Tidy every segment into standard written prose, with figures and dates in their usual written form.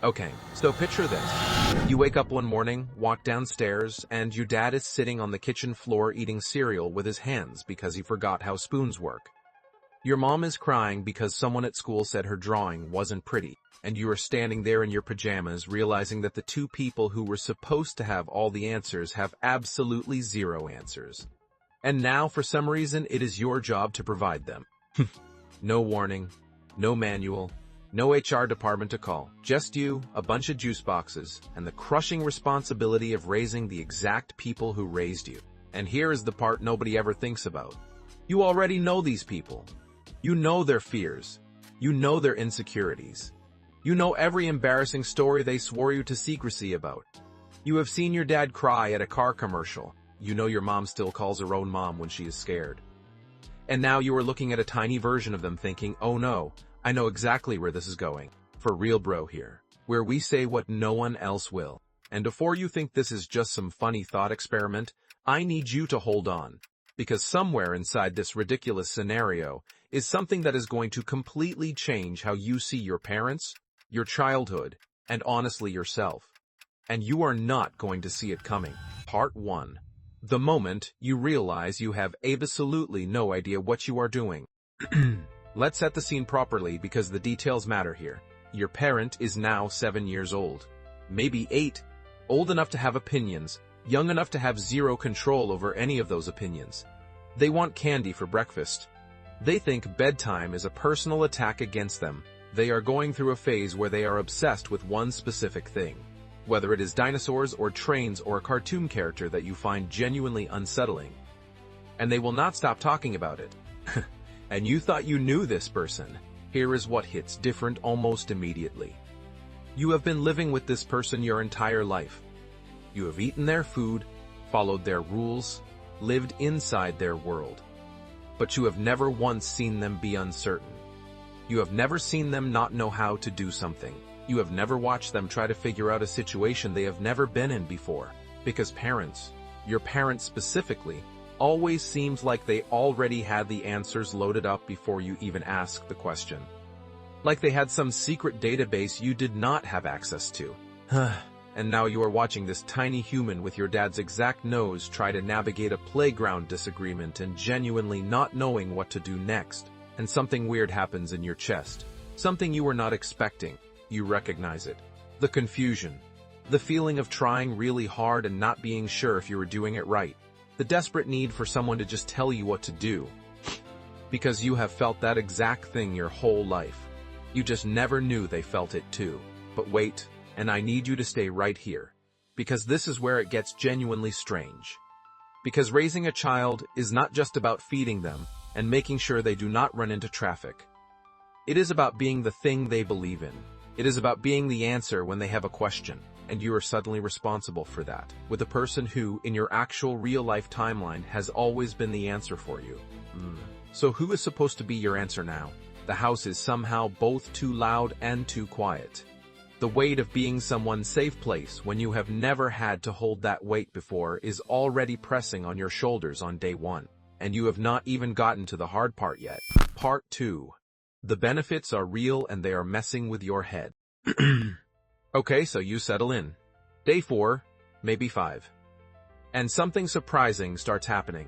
Okay, so picture this. You wake up one morning, walk downstairs, and your dad is sitting on the kitchen floor eating cereal with his hands because he forgot how spoons work. Your mom is crying because someone at school said her drawing wasn't pretty, and you are standing there in your pajamas realizing that the two people who were supposed to have all the answers have absolutely zero answers. And now, for some reason, it is your job to provide them. No warning, no manual, no HR department to call, just you, a bunch of juice boxes, and the crushing responsibility of raising the exact people who raised you. And here is the part nobody ever thinks about. You already know these people. You know their fears. You know their insecurities. You know every embarrassing story they swore you to secrecy about. You have seen your dad cry at a car commercial. You know your mom still calls her own mom when she is scared. And now you are looking at a tiny version of them thinking, oh no, I know exactly where this is going. For real bro here, where we say what no one else will. And before you think this is just some funny thought experiment, I need you to hold on. Because somewhere inside this ridiculous scenario is something that is going to completely change how you see your parents, your childhood, and honestly yourself. And you are not going to see it coming. Part 1. The moment you realize you have absolutely no idea what you are doing. Let's set the scene properly because the details matter here. Your parent is now 7 years old. Maybe 8. Old enough to have opinions, young enough to have zero control over any of those opinions. They want candy for breakfast. They think bedtime is a personal attack against them. They are going through a phase where they are obsessed with one specific thing. Whether it is dinosaurs or trains or a cartoon character that you find genuinely unsettling. And they will not stop talking about it. And you thought you knew this person. Here is what hits different almost immediately. You have been living with this person your entire life. You have eaten their food, followed their rules, lived inside their world. But you have never once seen them be uncertain. You have never seen them not know how to do something. You have never watched them try to figure out a situation they have never been in before. Because parents, your parents specifically, always seems like they already had the answers loaded up before you even asked the question. Like they had some secret database you did not have access to. And now you are watching this tiny human with your dad's exact nose try to navigate a playground disagreement and genuinely not knowing what to do next. And something weird happens in your chest. Something you were not expecting. You recognize it. The confusion. The feeling of trying really hard and not being sure if you were doing it right. The desperate need for someone to just tell you what to do. Because you have felt that exact thing your whole life. You just never knew they felt it too. But wait, and I need you to stay right here. Because this is where it gets genuinely strange. Because raising a child is not just about feeding them and making sure they do not run into traffic. It is about being the thing they believe in. It is about being the answer when they have a question. And you are suddenly responsible for that, with a person who, in your actual real-life timeline, has always been the answer for you. So who is supposed to be your answer now? The house is somehow both too loud and too quiet. The weight of being someone's safe place when you have never had to hold that weight before is already pressing on your shoulders on day 1. And you have not even gotten to the hard part yet. Part 2. The benefits are real and they are messing with your head. Okay, so you settle in. Day 4, maybe 5. And something surprising starts happening.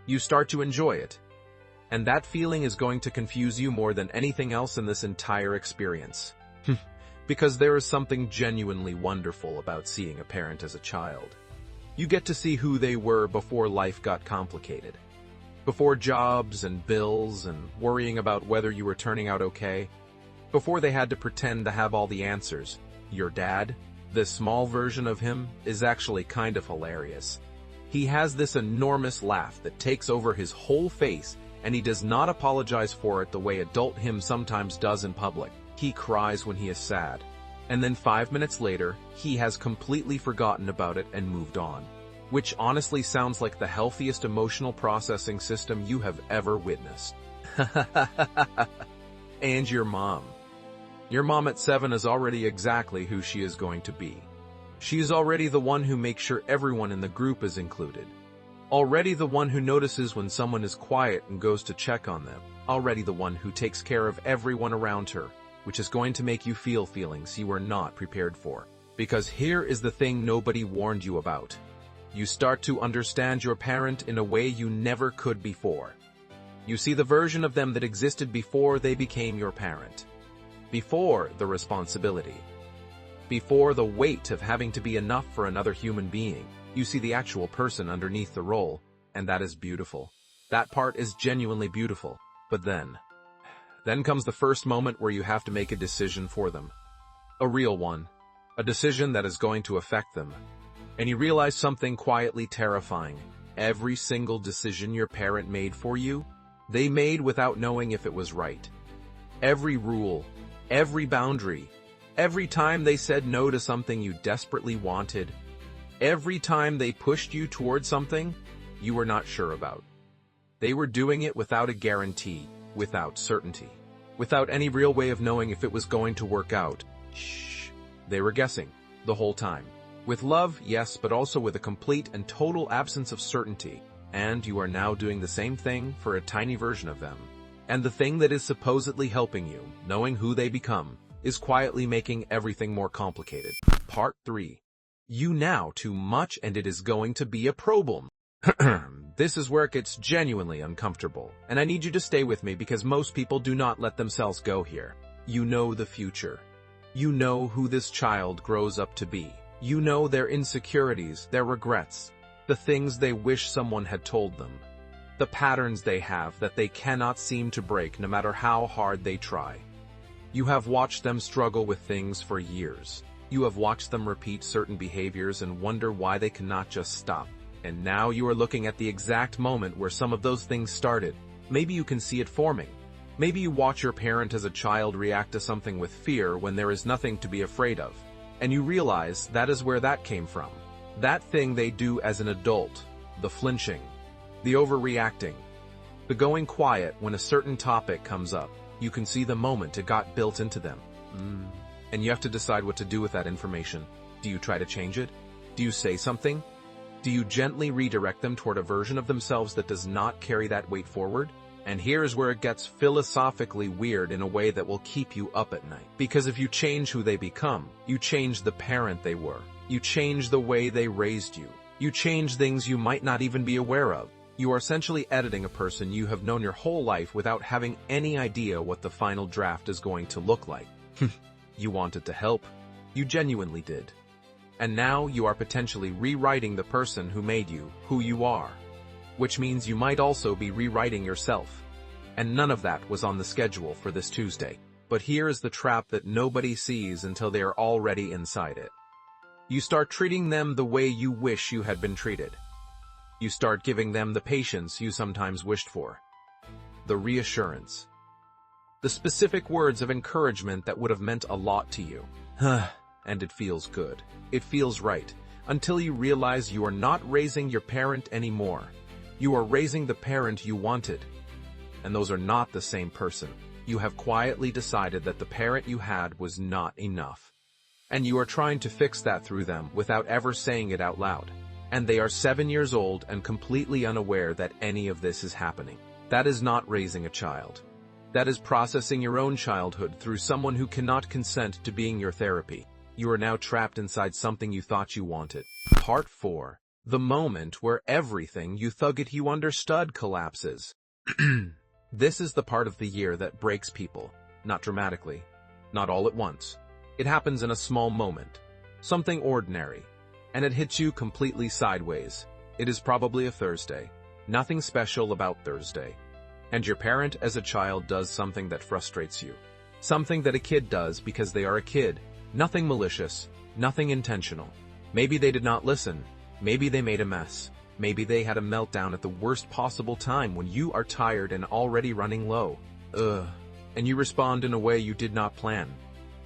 You start to enjoy it. And that feeling is going to confuse you more than anything else in this entire experience. Because there is something genuinely wonderful about seeing a parent as a child. You get to see who they were before life got complicated. Before jobs and bills and worrying about whether you were turning out okay. Before they had to pretend to have all the answers. Your dad, this small version of him, is actually kind of hilarious. He has this enormous laugh that takes over his whole face, and he does not apologize for it the way adult him sometimes does in public. He cries when he is sad. And then 5 minutes later, he has completely forgotten about it and moved on. Which honestly sounds like the healthiest emotional processing system you have ever witnessed. And your mom. Your mom at 7 is already exactly who she is going to be. She is already the one who makes sure everyone in the group is included. Already the one who notices when someone is quiet and goes to check on them. Already the one who takes care of everyone around her. which is going to make you feel feelings you were not prepared for. Because here is the thing nobody warned you about. You start to understand your parent in a way you never could before. You see the version of them that existed before they became your parent. Before the responsibility. Before the weight of having to be enough for another human being. You see the actual person underneath the role, and that is beautiful. That part is genuinely beautiful. But then comes the first moment where you have to make a decision for them. A real one. A decision that is going to affect them. And you realize something quietly terrifying. Every single decision your parent made for you, they made without knowing if it was right. Every rule, every boundary, every time they said no to something you desperately wanted, every time they pushed you toward something you were not sure about. They were doing it without a guarantee, without certainty, without any real way of knowing if it was going to work out. Shh. They were guessing, the whole time. With love, yes, but also with a complete and total absence of certainty. And you are now doing the same thing for a tiny version of them. And the thing that is supposedly helping you, knowing who they become, is quietly making everything more complicated. Part 3. You now too much and it is going to be a problem. This is where it gets genuinely uncomfortable, and I need you to stay with me because most people do not let themselves go here. You know the future. You know who this child grows up to be. You know their insecurities, their regrets, the things they wish someone had told them, the patterns they have that they cannot seem to break no matter how hard they try. You have watched them struggle with things for years. You have watched them repeat certain behaviors and wonder why they cannot just stop. And now you are looking at the exact moment where some of those things started. Maybe you can see it forming. Maybe you watch your parent as a child react to something with fear when there is nothing to be afraid of. And you realize that is where that came from. That thing they do as an adult, the flinching, the overreacting, the going quiet when a certain topic comes up. You can see the moment it got built into them. And you have to decide what to do with that information. Do you try to change it? Do you say something? Do you gently redirect them toward a version of themselves that does not carry that weight forward? And here's where it gets philosophically weird in a way that will keep you up at night. Because if you change who they become, you change the parent they were. You change the way they raised you. You change things you might not even be aware of. You are essentially editing a person you have known your whole life without having any idea what the final draft is going to look like. You wanted to help. You genuinely did. And now you are potentially rewriting the person who made you who you are. Which means you might also be rewriting yourself. And none of that was on the schedule for this Tuesday. But here is the trap that nobody sees until they are already inside it. You start treating them the way you wish you had been treated. You start giving them the patience you sometimes wished for. The reassurance. The specific words of encouragement that would have meant a lot to you. And it feels good. It feels right. Until you realize you are not raising your parent anymore. You are raising the parent you wanted. And those are not the same person. You have quietly decided that the parent you had was not enough. And you are trying to fix that through them without ever saying it out loud. And they are 7 years old and completely unaware that any of this is happening. That is not raising a child. That is processing your own childhood through someone who cannot consent to being your therapy. You are now trapped inside something you thought you wanted. Part 4. The moment where everything you thought you understood collapses. This is the part of the year that breaks people. Not dramatically. Not all at once. It happens in a small moment. Something ordinary. And it hits you completely sideways. It is probably a Thursday. Nothing special about Thursday. And your parent as a child does something that frustrates you. Something that a kid does because they are a kid. Nothing malicious, nothing intentional. Maybe they did not listen. Maybe they made a mess. Maybe they had a meltdown at the worst possible time when you are tired and already running low. And you respond in a way you did not plan.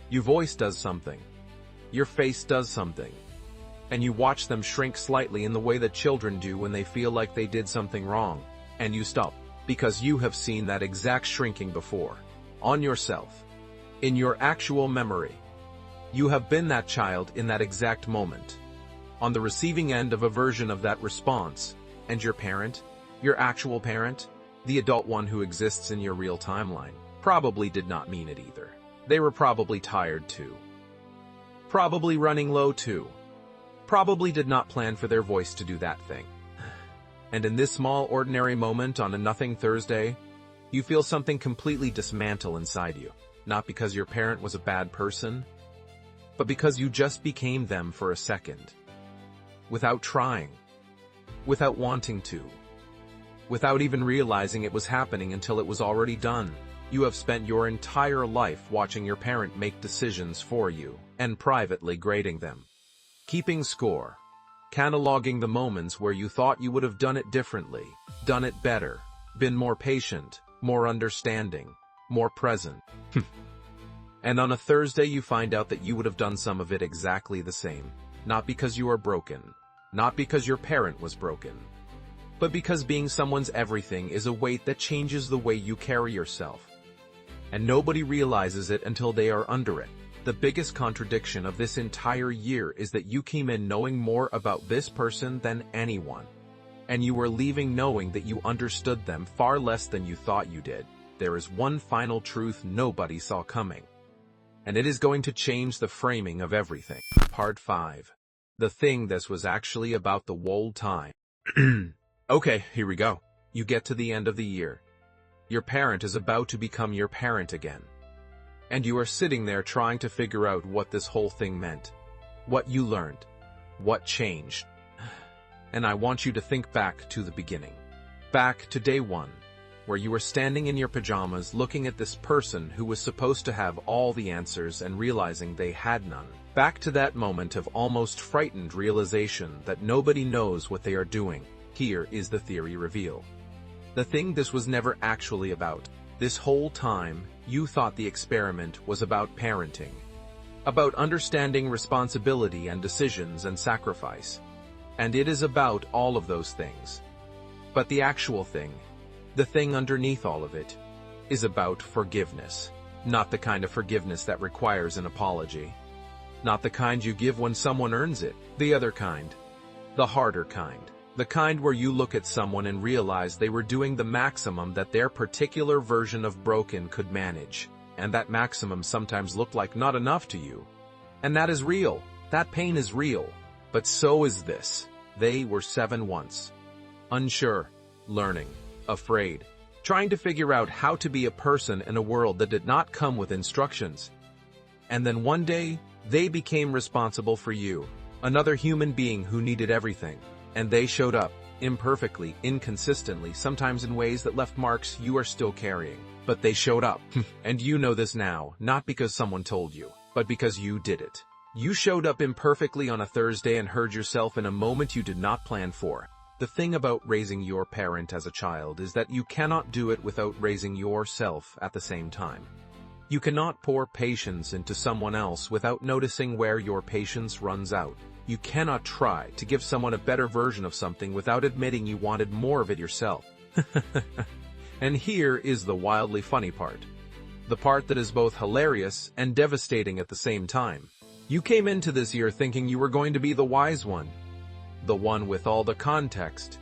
Your voice does something. Your face does something. And you watch them shrink slightly in the way that children do when they feel like they did something wrong. And you stop. Because you have seen that exact shrinking before. On yourself. In your actual memory. You have been that child in that exact moment. On the receiving end of a version of that response. And your parent, your actual parent, the adult one who exists in your real timeline, probably did not mean it either. They were probably tired too. Probably running low too. Probably did not plan for their voice to do that thing. And in this small ordinary moment on a nothing Thursday, you feel something completely dismantle inside you. Not because your parent was a bad person, but because you just became them for a second. Without trying. Without wanting to. Without even realizing it was happening until it was already done. You have spent your entire life watching your parent make decisions for you, and privately grading them. Keeping score. Cataloging the moments where you thought you would have done it differently, done it better, been more patient, more understanding, more present. And on a Thursday you find out that you would have done some of it exactly the same. Not because you are broken. Not because your parent was broken. But because being someone's everything is a weight that changes the way you carry yourself. And nobody realizes it until they are under it. The biggest contradiction of this entire year is that you came in knowing more about this person than anyone. And you were leaving knowing that you understood them far less than you thought you did. There is one final truth nobody saw coming. And it is going to change the framing of everything. Part 5. The thing this was actually about the whole time. Okay, here we go. You get to the end of the year. Your parent is about to become your parent again. And you are sitting there trying to figure out what this whole thing meant. What you learned. What changed. And I want you to think back to the beginning. Back to day one, where you were standing in your pajamas looking at this person who was supposed to have all the answers and realizing they had none. Back to that moment of almost frightened realization that nobody knows what they are doing. Here is the theory reveal. The thing this was never actually about. This whole time, you thought the experiment was about parenting. About understanding responsibility and decisions and sacrifice. And it is about all of those things. But the actual thing, the thing underneath all of it, is about forgiveness. Not the kind of forgiveness that requires an apology. Not the kind you give when someone earns it. The other kind. The harder kind. The kind where you look at someone and realize they were doing the maximum that their particular version of broken could manage. And that maximum sometimes looked like not enough to you. And that is real. That pain is real. But so is this. They were 7 once. Unsure. Learning. Afraid. Trying to figure out how to be a person in a world that did not come with instructions. And then one day, they became responsible for you. Another human being who needed everything. And they showed up, imperfectly, inconsistently, sometimes in ways that left marks you are still carrying. But they showed up. And you know this now, not because someone told you, but because you did it. You showed up imperfectly on a Thursday and heard yourself in a moment you did not plan for. The thing about raising your parent as a child is that you cannot do it without raising yourself at the same time. You cannot pour patience into someone else without noticing where your patience runs out. You cannot try to give someone a better version of something without admitting you wanted more of it yourself. And here is the wildly funny part. The part that is both hilarious and devastating at the same time. You came into this year thinking you were going to be the wise one. The one with all the context.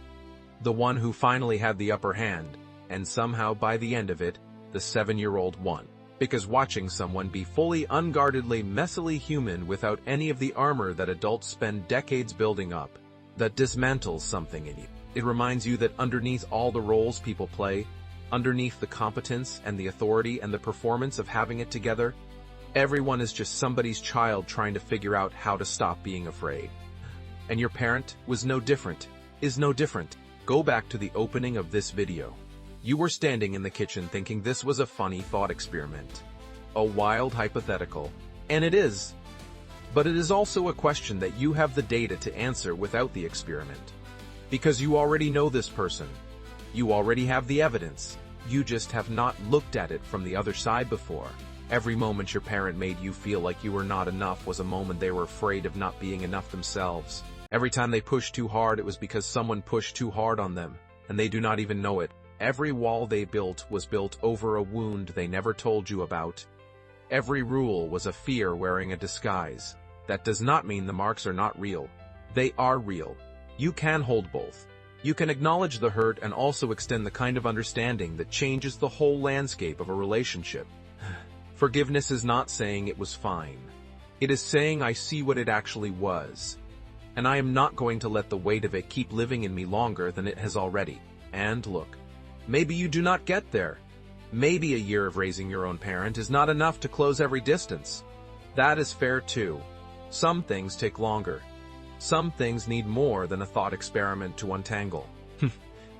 The one who finally had the upper hand. And somehow by the end of it, the 7-year-old won. Because watching someone be fully unguardedly messily human without any of the armor that adults spend decades building up, that dismantles something in you. It reminds you that underneath all the roles people play, underneath the competence and the authority and the performance of having it together, everyone is just somebody's child trying to figure out how to stop being afraid. And your parent was no different, is no different. Go back to the opening of this video. You were standing in the kitchen thinking this was a funny thought experiment. A wild hypothetical. And it is. But it is also a question that you have the data to answer without the experiment. Because you already know this person. You already have the evidence. You just have not looked at it from the other side before. Every moment your parent made you feel like you were not enough was a moment they were afraid of not being enough themselves. Every time they pushed too hard, it was because someone pushed too hard on them, and they do not even know it. Every wall they built was built over a wound they never told you about. Every rule was a fear wearing a disguise. That does not mean the marks are not real. They are real. You can hold both. You can acknowledge the hurt and also extend the kind of understanding that changes the whole landscape of a relationship. Forgiveness is not saying it was fine. It is saying I see what it actually was. And I am not going to let the weight of it keep living in me longer than it has already. And look, maybe you do not get there. Maybe a year of raising your own parent is not enough to close every distance. That is fair too. Some things take longer. Some things need more than a thought experiment to untangle.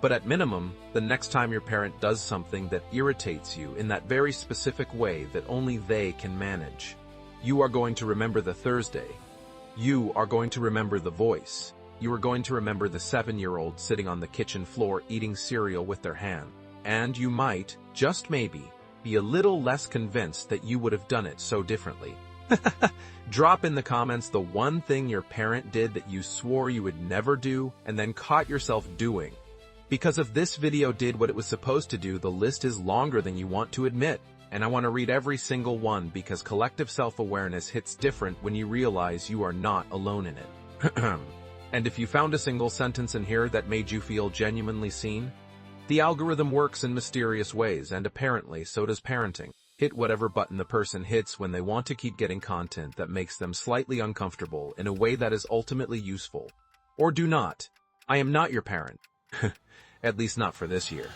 But at minimum, the next time your parent does something that irritates you in that very specific way that only they can manage, you are going to remember the Thursday. You are going to remember the voice. You are going to remember the 7-year-old sitting on the kitchen floor eating cereal with their hand. And you might, just maybe, be a little less convinced that you would have done it so differently. Drop in the comments the one thing your parent did that you swore you would never do and then caught yourself doing. Because if this video did what it was supposed to do, the list is longer than you want to admit. And I want to read every single one because collective self-awareness hits different when you realize you are not alone in it. And if you found a single sentence in here that made you feel genuinely seen, the algorithm works in mysterious ways, and apparently so does parenting. Hit whatever button the person hits when they want to keep getting content that makes them slightly uncomfortable in a way that is ultimately useful. Or do not. I am not your parent. At least not for this year.